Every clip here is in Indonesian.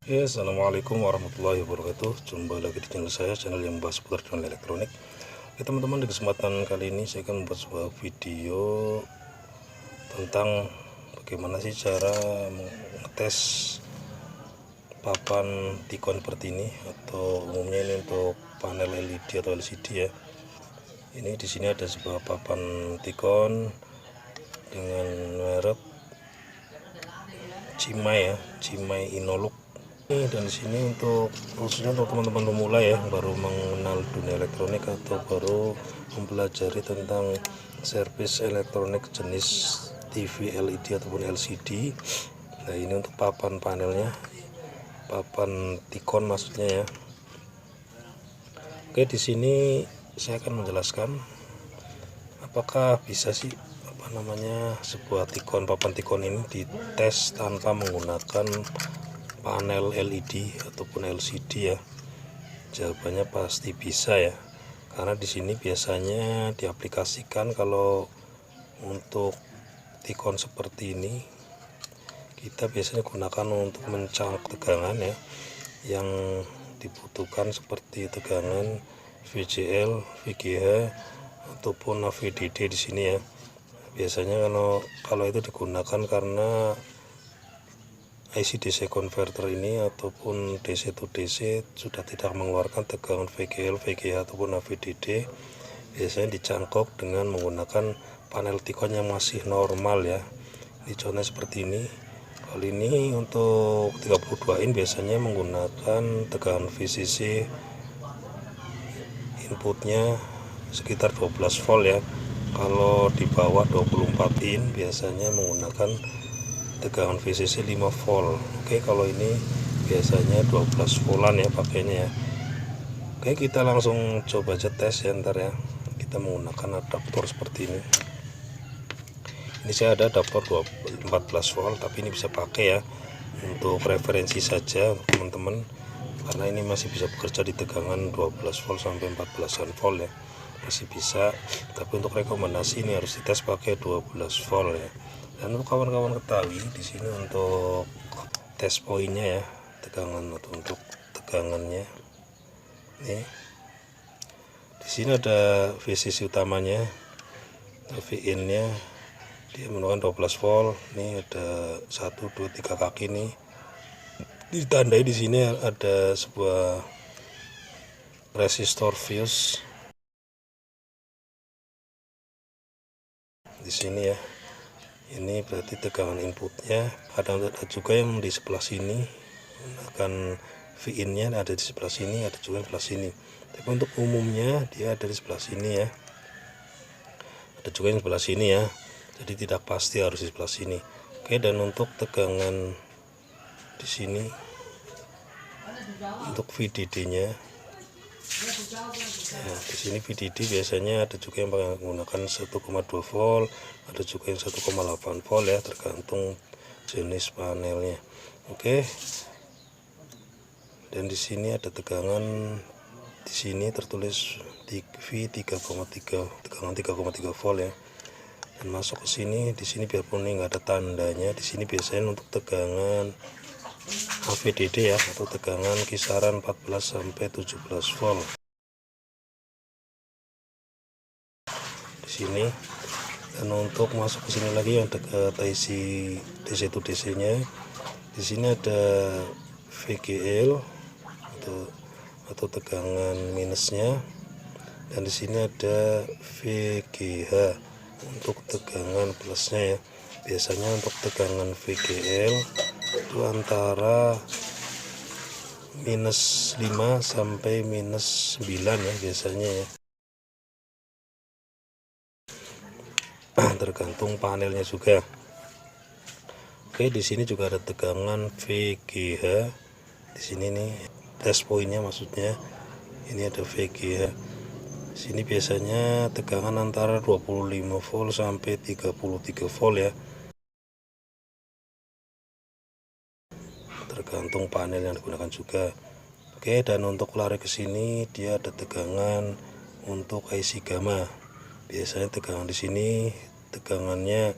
Assalamualaikum warahmatullahi wabarakatuh. Jumpa lagi di channel saya, channel yang membahas seputar dunia elektronik. Oke teman-teman, di kesempatan kali ini saya akan membuat sebuah video tentang bagaimana sih cara mengetes papan Tikon seperti ini, atau umumnya ini untuk panel LED atau LCD ya. Ini di sini ada sebuah papan Tikon dengan merek Cimai ya, Cimai Inolux. Dan di sini untuk khususnya untuk teman-teman pemula ya, baru mengenal dunia elektronik atau baru mempelajari tentang servis elektronik jenis TV LED ataupun LCD. Nah, ini untuk papan panelnya, papan Tikon maksudnya ya. Oke, di sini saya akan menjelaskan apakah bisa sih sebuah papan Tikon ini dites tanpa menggunakan panel LED ataupun LCD ya. Jawabannya pasti bisa ya, karena di sini biasanya diaplikasikan kalau untuk Tikon seperti ini kita biasanya gunakan untuk mencangkok tegangan ya, yang dibutuhkan seperti tegangan VCL, VGH ataupun VDD di sini ya. Biasanya kalau itu digunakan karena IC DC converter ini ataupun DC to DC sudah tidak mengeluarkan tegangan VGL, VGH ataupun VDD. Biasanya dicangkok dengan menggunakan panel Tikon yang masih normal ya. Ini contohnya seperti ini. Kali ini untuk 32 in biasanya menggunakan tegangan VCC inputnya sekitar 12 volt ya. Kalau di bawah 24 in biasanya menggunakan tegangan VCC 5 volt. Oke, kalau ini biasanya 12 voltan ya pakainya ya. Oke, kita langsung coba aja tes ya ntar ya. Kita menggunakan adaptor seperti ini. Ini saya ada adaptor 14 volt, tapi ini bisa pakai ya untuk referensi saja teman-teman, karena ini masih bisa bekerja di tegangan 12 volt sampai 14 volt ya, masih bisa. Tapi untuk rekomendasi ini harus dites pakai 12 volt ya. Dan untuk kawan-kawan ketahui di sini untuk tes poinnya ya, tegangan atau untuk tegangannya. Nih, di sini ada VCC utamanya, VIN-nya dia menggunakan 12 volt. Ini ada 1, 2, 3 kaki nih. Ditandai di sini ada sebuah resistor fuse di sini ya. Ini berarti tegangan inputnya. Ada juga yang di sebelah sini, akan VIN-nya ada di sebelah sini, ada juga di sebelah sini. Tapi untuk umumnya dia ada di sebelah sini ya. Ada juga yang sebelah sini ya. Jadi tidak pasti harus di sebelah sini. Oke, dan untuk tegangan di sini untuk VDD-nya. Nah, di sini VDD biasanya ada juga yang menggunakan 1,2 volt, ada juga yang 1,8 volt ya, tergantung jenis panelnya. Oke. Dan di sini ada tegangan, di sini tertulis V 3,3, tegangan 3,3 volt ya. Dan masuk ke sini, di sini biarpun ini nggak ada tandanya, di sini biasanya untuk tegangan AVDD ya, atau tegangan kisaran 14 sampai 17 volt. Di sini. Dan untuk masuk ke sini lagi yang dekat IC DC to DC-nya, di sini ada VGL atau tegangan minusnya, dan di sini ada VGH untuk tegangan plusnya ya. Biasanya untuk tegangan VGL itu antara minus 5 sampai minus 9 ya biasanya ya, tergantung panelnya juga. Oke, di sini juga ada tegangan VGH di sini nih, test pointnya maksudnya. Ini ada VGH. Di sini biasanya tegangan antara 25 volt sampai 33 volt ya, tergantung panel yang digunakan juga. Oke, dan untuk lari ke sini dia ada tegangan untuk IC gamma. Biasanya tegangan di sini tegangannya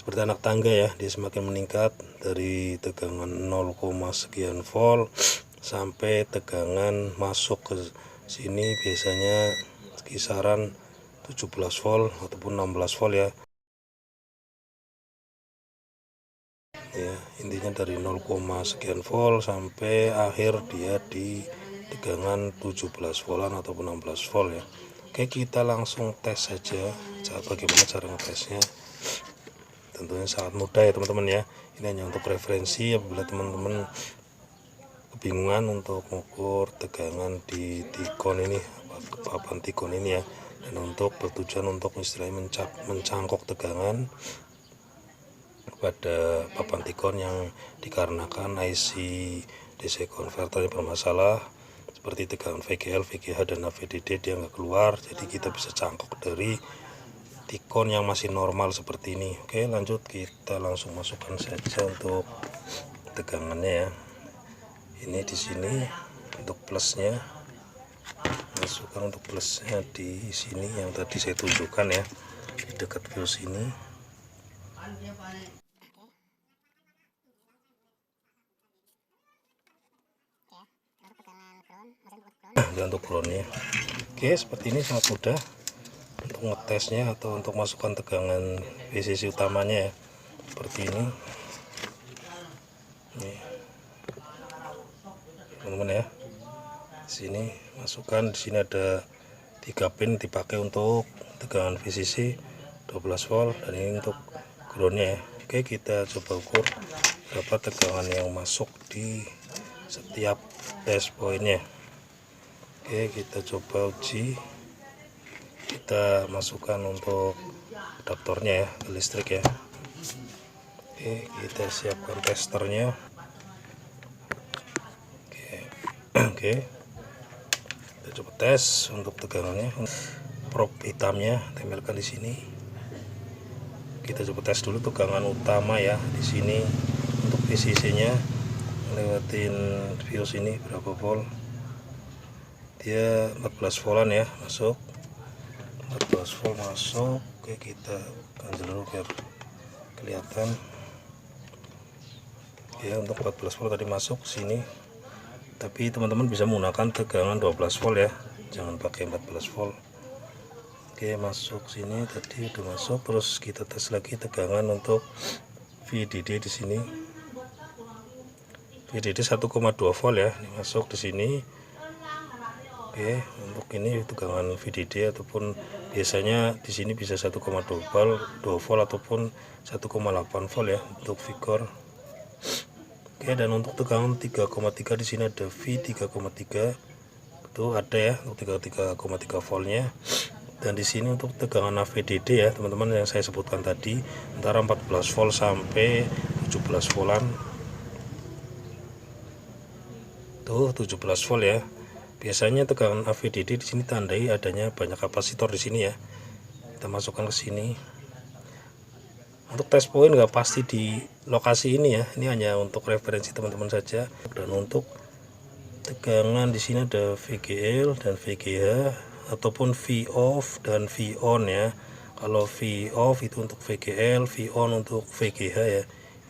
seperti anak tangga ya, dia semakin meningkat dari tegangan 0, sekian volt sampai tegangan masuk ke sini biasanya kisaran 17 volt ataupun 16 volt ya. Ya, intinya dari 0, sekian volt sampai akhir dia di tegangan 17 voltan ataupun 16 volt ya. Oke, kita langsung tes saja bagaimana cara ngetesnya. Tentunya sangat mudah ya teman-teman ya. Ini hanya untuk referensi apabila teman-teman kebingungan untuk mengukur tegangan di tikon ini, papan tikon ini ya, dan untuk bertujuan untuk istilahnya mencangkok tegangan pada papan tikon yang dikarenakan IC DC converter yang bermasalah seperti tegangan VGL, VGH dan VDD dia nggak keluar, jadi kita bisa cangkok dari tikon yang masih normal seperti ini. Oke, lanjut kita langsung masukkan saja untuk tegangannya ya. Ini di sini untuk plusnya, masukkan untuk plusnya di sini yang tadi saya tunjukkan ya, di dekat fuse ini. Nah, untuk groundnya. Oke, seperti ini sangat mudah untuk ngetesnya atau untuk masukkan tegangan VCC utamanya ya, seperti ini. Nih, teman-teman ya, di sini masukkan, di sini ada 3 pin dipakai untuk tegangan VCC 12 volt dan ini untuk groundnya ya. Oke, kita coba ukur berapa tegangan yang masuk di setiap test pointnya. Oke, kita coba uji, kita masukkan untuk adaptornya ya, ke listrik ya. Oke, kita siapkan testernya. Oke, kita coba tes untuk tegangannya. Probe hitamnya tempelkan di sini. Kita coba tes dulu tegangan utama ya di sini untuk VCC-nya, lewatin fuse ini berapa volt. Dia 14 voltan ya, masuk 14 volt masuk. Oke, kita ganjel dulu biar kelihatan ya. Untuk 14 volt tadi masuk sini, tapi teman-teman bisa menggunakan tegangan 12 volt ya, jangan pakai 14 volt. Oke, masuk sini tadi udah masuk. Terus kita tes lagi tegangan untuk VDD di sini. VDD 1,2 volt ya, ini masuk di sini. Oke, untuk ini tegangan VDD ataupun biasanya di sini bisa 1,2 volt ataupun 1,8 volt ya untuk Vicor. Oke, dan untuk tegangan 3,3 di sini ada V 3,3 itu ada ya untuk 3,3 voltnya. Dan di sini untuk tegangan VDD ya teman-teman yang saya sebutkan tadi antara 14 volt sampai 17 voltan. Tuh 17 volt ya. Biasanya tegangan VDD di sini tandai adanya banyak kapasitor di sini ya. Kita masukkan ke sini. Untuk test point nggak pasti di lokasi ini ya. Ini hanya untuk referensi teman-teman saja. Dan untuk tegangan di sini ada VGL dan VGH ataupun V off dan V on ya. Kalau V off itu untuk VGL, V on untuk VGH ya.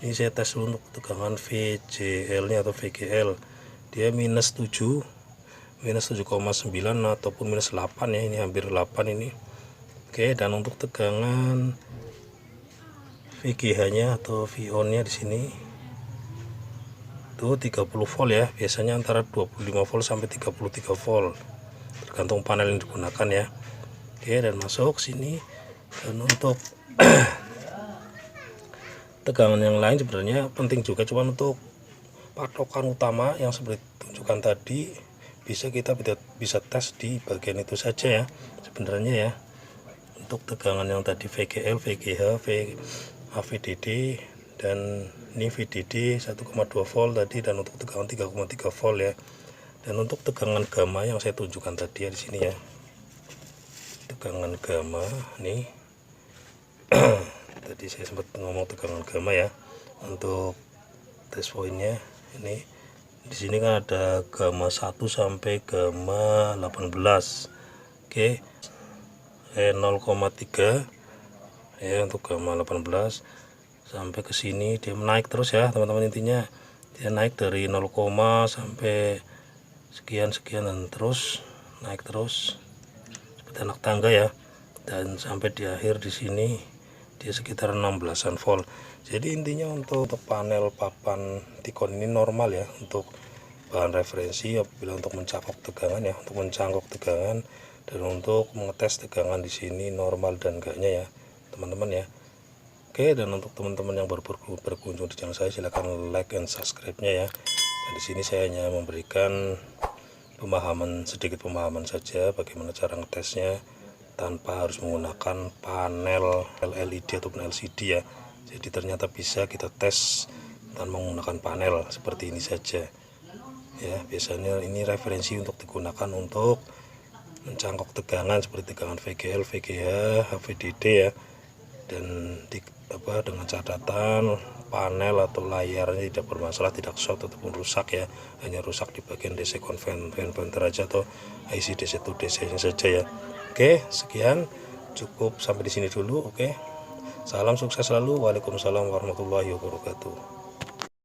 Ini saya tes dulu untuk tegangan VGL nya atau VGL. Dia minus 7, minus 7,9 ataupun minus 8 ya. Ini hampir 8 ini. Oke, dan untuk tegangan VGH nya atau V on nya di sini itu 30 volt ya, biasanya antara 25 volt sampai 33 volt tergantung panel yang digunakan ya. Oke, dan masuk sini. Dan untuk tegangan yang lain sebenarnya penting juga, cuman untuk patokan utama yang seperti tunjukkan tadi kita bisa tes di bagian itu saja ya sebenarnya ya. Untuk tegangan yang tadi VGL, VGH, VDD dan ini VDD 1,2 volt tadi, dan untuk tegangan 3,3 volt ya. Dan untuk tegangan gamma yang saya tunjukkan tadi ya di sini ya. Tegangan gamma nih. Tadi saya sempat ngomong tegangan gamma ya. Untuk test pointnya ini di sini kan ada gamma 1 sampai gamma 18. Oke. 0,3 ya untuk gamma 18. sampai ke sini dia naik terus ya teman-teman. Intinya dia naik dari 0, sampai sekian dan terus naik terus seperti anak tangga ya, dan sampai di akhir di sini dia sekitar 16-an volt. Jadi intinya untuk panel papan tikon ini normal ya, untuk bahan referensi apabila untuk mencangkok tegangan ya, untuk mencangkok tegangan dan untuk mengetes tegangan di sini normal dan enggaknya ya teman-teman ya. Oke, dan untuk teman-teman yang baru berkunjung di channel saya, silahkan like and subscribe-nya ya. Dan di sini saya hanya memberikan sedikit pemahaman saja bagaimana cara ngetesnya tanpa harus menggunakan panel LED ataupun LCD ya. Jadi ternyata bisa kita tes tanpa menggunakan panel seperti ini saja ya. Biasanya ini referensi untuk digunakan untuk mencangkok tegangan seperti tegangan VGL, VGH, HVDD ya, dan dengan catatan panel atau layarnya tidak bermasalah, tidak short ataupun rusak ya, hanya rusak di bagian DC converter aja atau IC DC to DC nya saja ya. Oke, sekian, cukup sampai di sini dulu. Oke, salam sukses selalu. Waalaikumsalam warahmatullahi wabarakatuh.